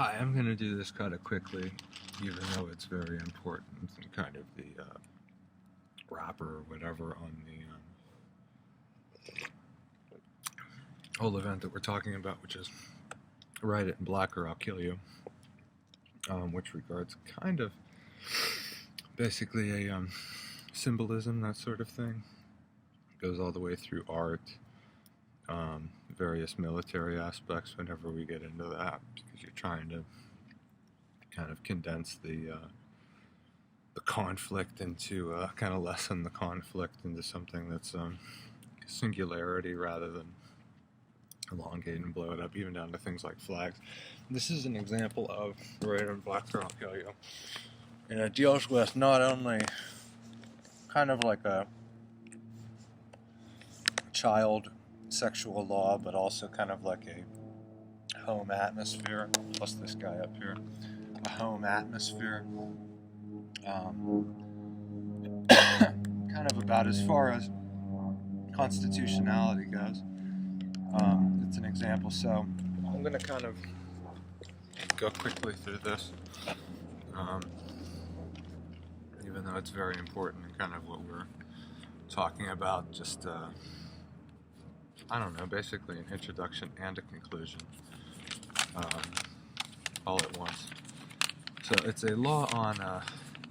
Hi, I'm going to do this kind of quickly, even though it's very important, and kind of the wrapper or whatever on the whole event that we're talking about, which is write it in black or I'll kill you, which regards kind of basically a symbolism, that sort of thing. It goes all the way through art, various military aspects whenever we get into that, because you're trying to kind of condense the conflict into kind of lessen the conflict into something that's singularity rather than elongate and blow it up, even down to things like flags. This is an example of right on Black Girl, I'll Kill You, and it deals with not only kind of like a child sexual law, but also kind of like a home atmosphere, plus this guy up here, a home atmosphere, kind of about as far as constitutionality goes. It's an example, so I'm going to kind of go quickly through this, even though it's very important and kind of what we're talking about, just I don't know, basically an introduction and a conclusion, all at once. So it's a law on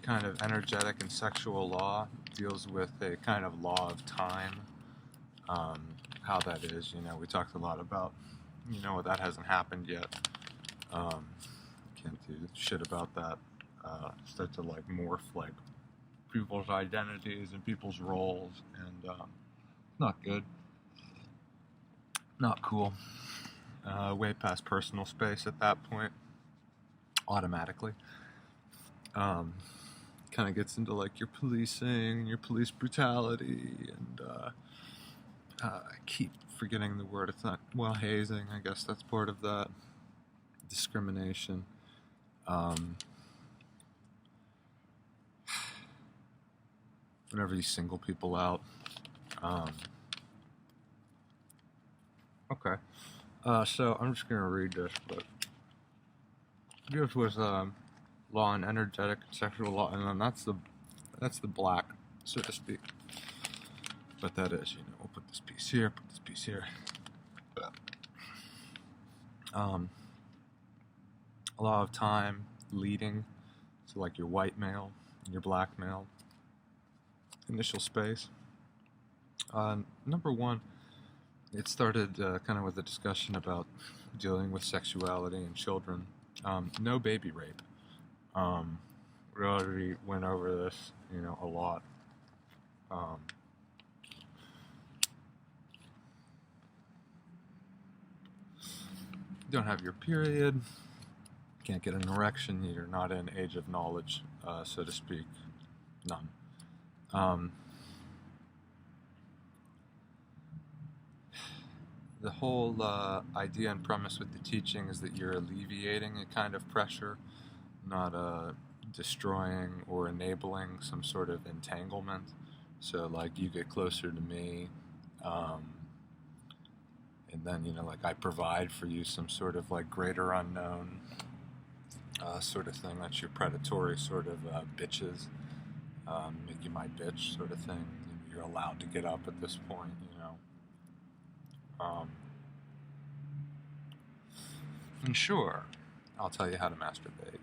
kind of energetic and sexual law. It deals with a kind of law of time, how that is. You know, we talked a lot about, that hasn't happened yet. Can't do shit about that. Start to like morph like people's identities and people's roles, and not good. Not cool. Way past personal space at that point, automatically. Kind of gets into like your policing and your police brutality, and I keep forgetting the word. It's not, well, hazing, I guess that's part of that. Discrimination. Whenever you single people out. Okay. So I'm just going to read this, but it deals with law on energetic and sexual law, and then that's the black, so to speak. But that is, we'll put this piece here, put this piece here. Law of time, leading, so like your white male and your black male. Initial space. Number one, it started kind of with a discussion about dealing with sexuality and children. No baby rape. We already went over this, a lot. You don't have your period, can't get an erection, you're not in age of knowledge, so to speak. None. The whole idea and premise with the teaching is that you're alleviating a kind of pressure, not destroying or enabling some sort of entanglement. So like you get closer to me, and then like I provide for you some sort of like greater unknown sort of thing. That's your predatory sort of bitches, make you my bitch sort of thing. You're allowed to get up at this point, and sure, I'll tell you how to masturbate.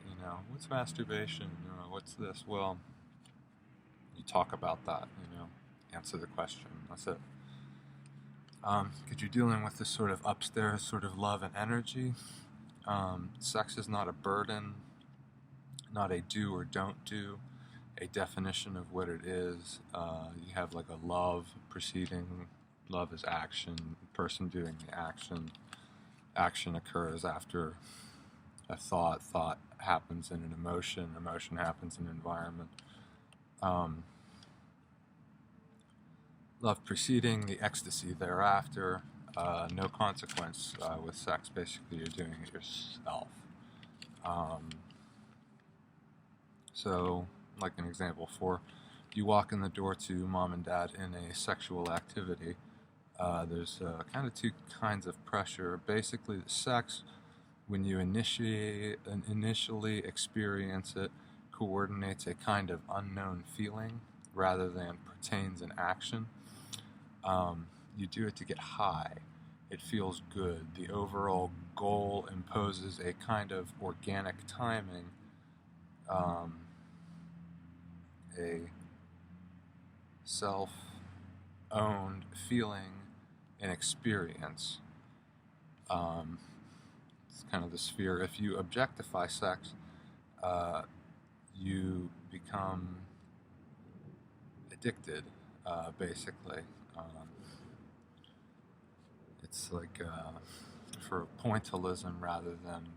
What's masturbation? What's this? Well, you talk about that. Answer the question. That's it. Because you're dealing with this sort of upstairs sort of love and energy. Sex is not a burden, not a do or don't do, a definition of what it is. You have like a love preceding. Love is action, person doing the action. Action occurs after a thought. Thought happens in an emotion. Emotion happens in an environment. Love preceding, the ecstasy thereafter. No consequence with sex. Basically, you're doing it yourself. So, like an example for, you walk in the door to mom and dad in a sexual activity. There's kind of two kinds of pressure. Basically, the sex when you initially experience it, coordinates a kind of unknown feeling rather than pertains an action. You do it to get high. It feels good. The overall goal imposes a kind of organic timing, a self-owned feeling and experience. It's kind of the sphere. If you objectify sex, you become addicted, basically. It's like for pointillism rather than,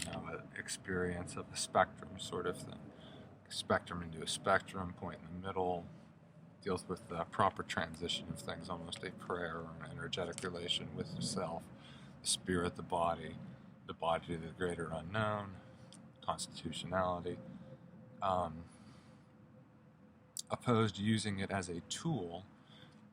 an experience of a spectrum sort of thing. Spectrum into a spectrum, point in the middle, deals with the proper transition of things, almost a prayer or an energetic relation with the self, the spirit, the body to the greater unknown, constitutionality. Opposed to using it as a tool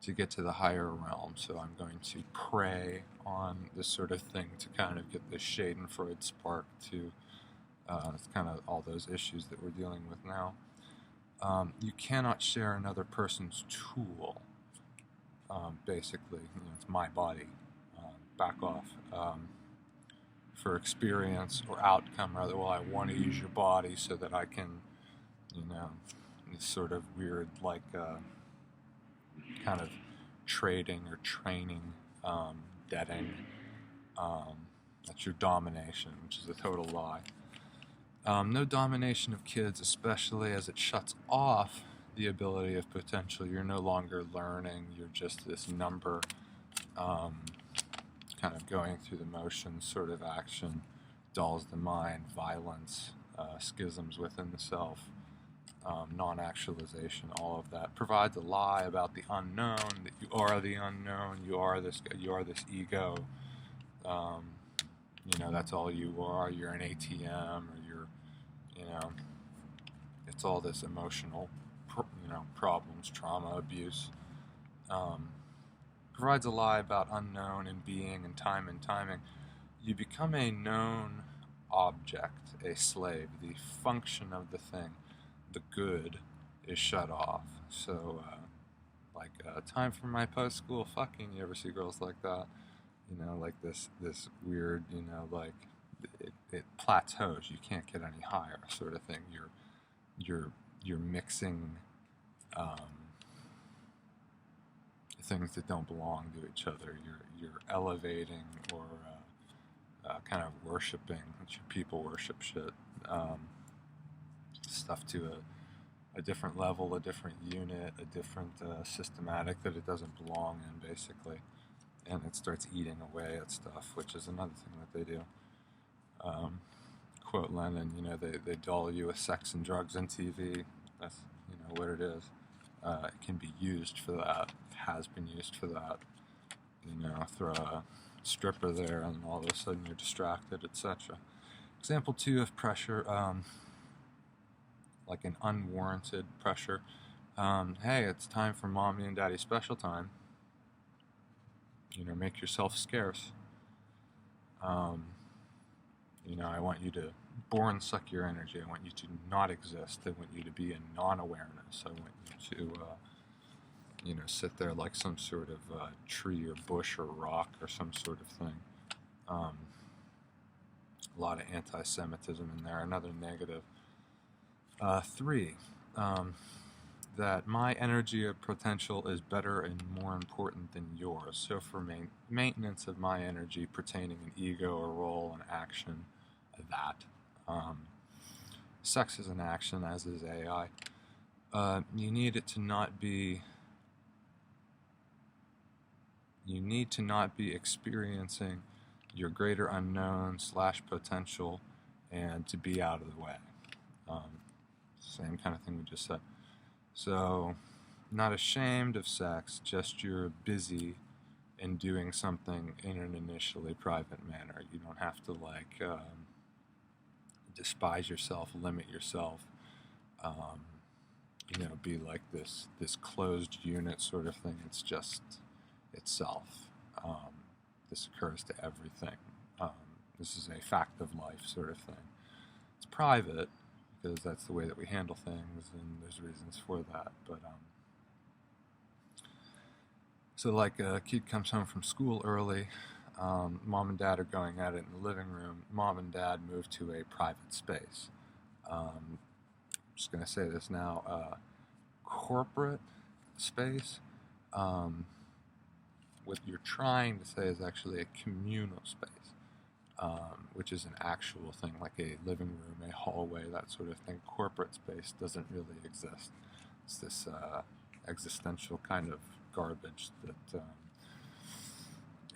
to get to the higher realm. So I'm going to prey on this sort of thing to kind of get this Schadenfreude spark to it's kind of all those issues that we're dealing with now. You cannot share another person's tool. Basically, it's my body. Back off. For experience or outcome, rather, well, I want to use your body so that I can, this sort of weird, like, kind of trading or training, debting. That's your domination, which is a total lie. No domination of kids, especially as it shuts off the ability of potential. You're no longer learning, you're just this number, kind of going through the motions sort of action, dulls the mind, violence, schisms within the self, non-actualization, all of that. Provides a lie about the unknown, that you are the unknown, you are this ego, that's all you are, you're an ATM, or it's all this emotional, problems, trauma, abuse. Provides a lie about unknown and being and time and timing. You become a known object, a slave. The function of the thing, the good, is shut off. So, time for my post-school fucking. You ever see girls like that? Like this weird, it plateaus. You can't get any higher, sort of thing. You're mixing things that don't belong to each other. You're elevating or kind of worshiping. It's your people worship shit. Stuff to a different level, a different unit, a different systematic that it doesn't belong in, basically. And it starts eating away at stuff, which is another thing that they do. Quote Lenin, they dull you with sex and drugs and TV. That's, what it is. It can be used for that. It has been used for that. Throw a stripper there and all of a sudden you're distracted, etc. Example 2 of pressure, like an unwarranted pressure. Hey, it's time for mommy and daddy special time. Make yourself scarce. I want you to born suck your energy. I want you to not exist. I want you to be in non-awareness. I want you to, sit there like some sort of tree or bush or rock or some sort of thing. A lot of anti-Semitism in there. Another negative. 3, that my energy of potential is better and more important than yours. So for maintenance of my energy pertaining an ego, a role, an action, that. Sex is an action, as is AI. You need to not be experiencing your greater unknown / potential and to be out of the way. Same kind of thing we just said. So, not ashamed of sex, just you're busy in doing something in an initially private manner. You don't have to despise yourself, limit yourself, be like this closed unit sort of thing. It's just itself. This occurs to everything. This is a fact of life sort of thing. It's private because that's the way that we handle things, and there's reasons for that. But so like a kid comes home from school early, mom and dad are going at it in the living room. Mom and dad move to a private space. I'm just going to say this now. Corporate space, what you're trying to say is actually a communal space, which is an actual thing, like a living room, a hallway, that sort of thing. Corporate space doesn't really exist. It's this existential kind of garbage that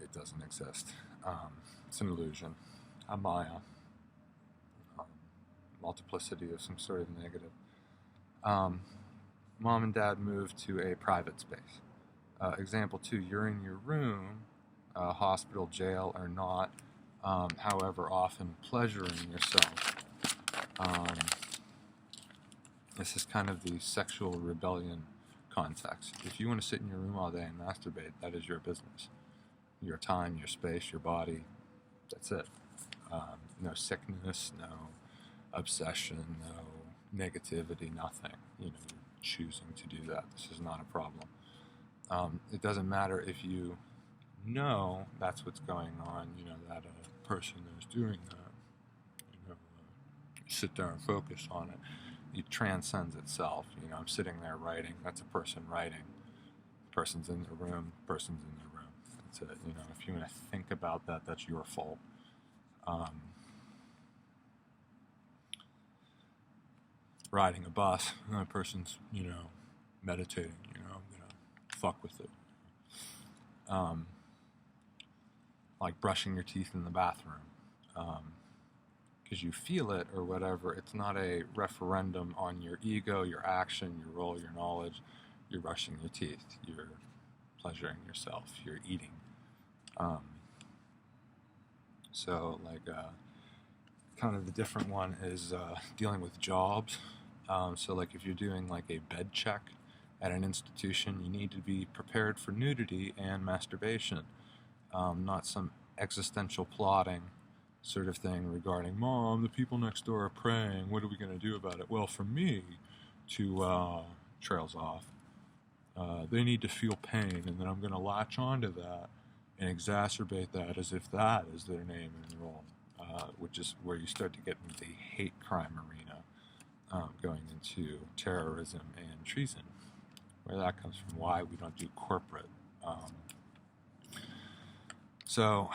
it doesn't exist. It's an illusion, a maya, multiplicity of some sort of negative. Mom and dad move to a private space. Example 2, you're in your room, hospital, jail, or not, however often pleasuring yourself. This is kind of the sexual rebellion context. If you want to sit in your room all day and masturbate, that is your business. Your time, your space, your body, that's it. No sickness, no obsession, no negativity, nothing. You're choosing to do that. This is not a problem. It doesn't matter if you know that's what's going on, that a person is doing that. Sit there and focus on it. It transcends itself. I'm sitting there writing. That's a person writing. Person's in the room. Person's in the room. That's it. If you want to think about that, that's your fault. Riding a bus, a person's, meditating, I'm gonna fuck with it. Like brushing your teeth in the bathroom, because you feel it or whatever. It's not a referendum on your ego, your action, your role, your knowledge. You're brushing your teeth. You're pleasuring yourself. You're eating. So, like, kind of the different one is dealing with jobs. So, like, if you're doing like a bed check at an institution, you need to be prepared for nudity and masturbation, not some existential plotting sort of thing regarding, Mom, the people next door are praying, what are we going to do about it? Well, for me to trails off, they need to feel pain, and then I'm going to latch onto that and exacerbate that as if that is their name and role, which is where you start to get into the hate crime arena, going into terrorism and treason, where that comes from, why we don't do corporate. So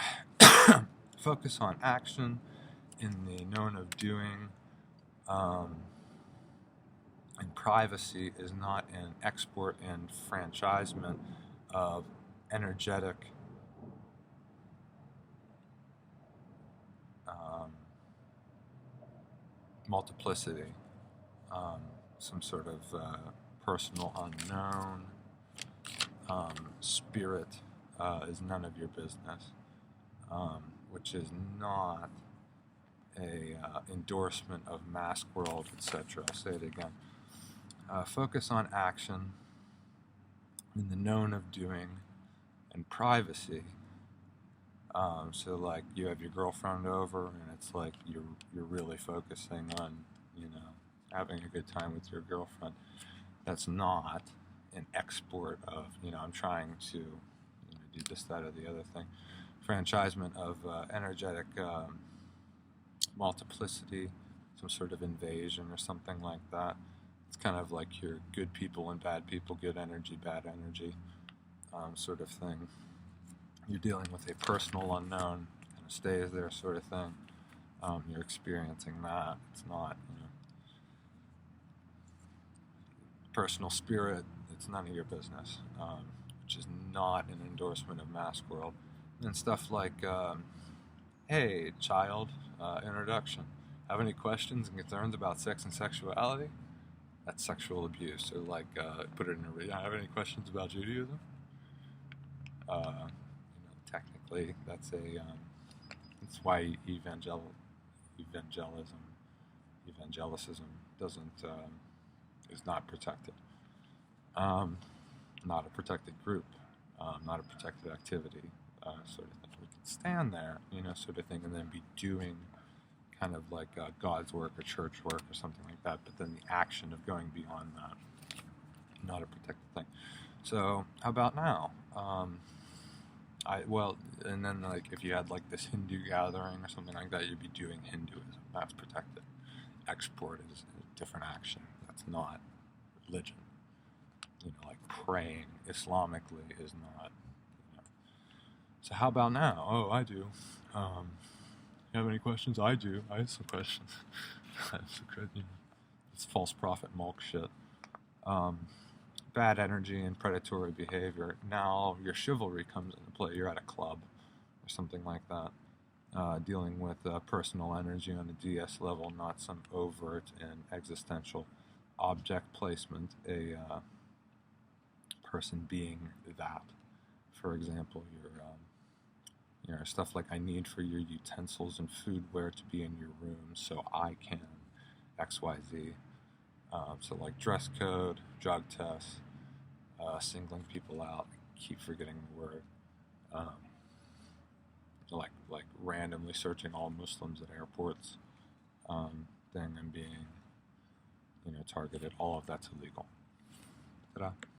focus on action in the known of doing, and privacy is not an export and franchisement of energetic multiplicity, some sort of personal unknown spirit is none of your business, which is not a endorsement of mask world, etc. I'll say it again. Focus on action in the known of doing and privacy. So like you have your girlfriend over and it's like you're really focusing on, having a good time with your girlfriend. That's not an export of, I'm trying to do this, that, or the other thing. Franchisement of energetic multiplicity, some sort of invasion or something like that. It's kind of like your good people and bad people, good energy, bad energy, sort of thing. You're dealing with a personal unknown, and it stays there sort of thing. You're experiencing that. It's not, personal spirit, it's none of your business, which is not an endorsement of mask world. And stuff like, hey, child, introduction. Have any questions and concerns about sex and sexuality? That's sexual abuse. Or like, put it in a read. Have any questions about Judaism? Technically, that's that's why evangelicism doesn't is not protected. Not a protected group, not a protected activity, sort of thing. stand there, sort of thing, and then be doing kind of like God's work or church work or something like that, but then the action of going beyond that, not a protected thing. So how about now? And then like if you had like this Hindu gathering or something like that, you'd be doing Hinduism. That's protected. Export is a different action. That's not religion. Like praying Islamically is not. So how about now? Oh, I do. You have any questions? I do. I have some questions. It's false prophet mulk shit. Bad energy and predatory behavior. Now your chivalry comes into play. You're at a club or something like that, dealing with personal energy on a DS level, not some overt and existential object placement, a person being that. For example, your stuff like I need for your utensils and foodware to be in your room so I can XYZ. So like dress code, drug tests, singling people out. I keep forgetting the word. Like randomly searching all Muslims at airports, thing and being, targeted. All of that's illegal. Ta-da.